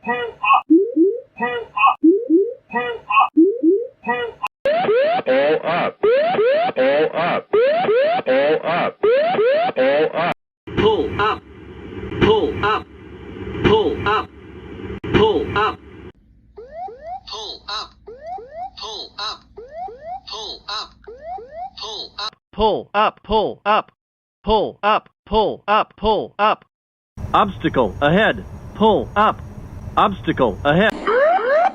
Pull up, pull up, pull up, pull up, pull up, pull up, pull up, pull up, Pull up, pull up, pull up, pull up, pull up. Obstacle ahead, pull up. Obstacle ahead.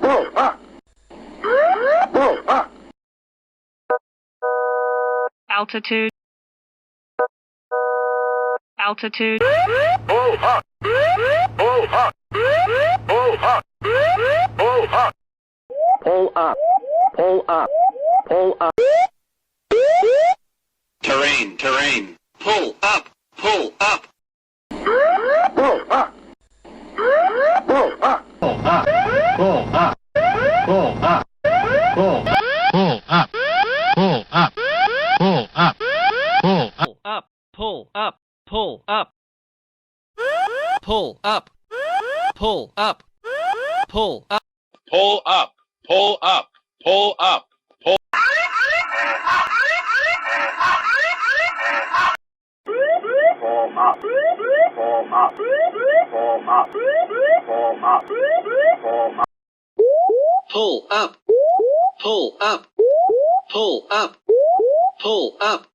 Pull up. Pull up. Altitude. Altitude. Pull up. Pull up. Pull up. Pull up. Pull up, pull up, pull up. terrain, terrain, pull up, pull up, Pull up. Pull up. Pull up, pull up, pull up, pull up, pull up, pull up, pull up, pull up, pull up, pull up, pull up, pull up, pull up, Pull up, pull up, pull up, pull. Pull up. Pull up. Pull up. Pull up. Pull up. pull up, pull up, pull up, pull up,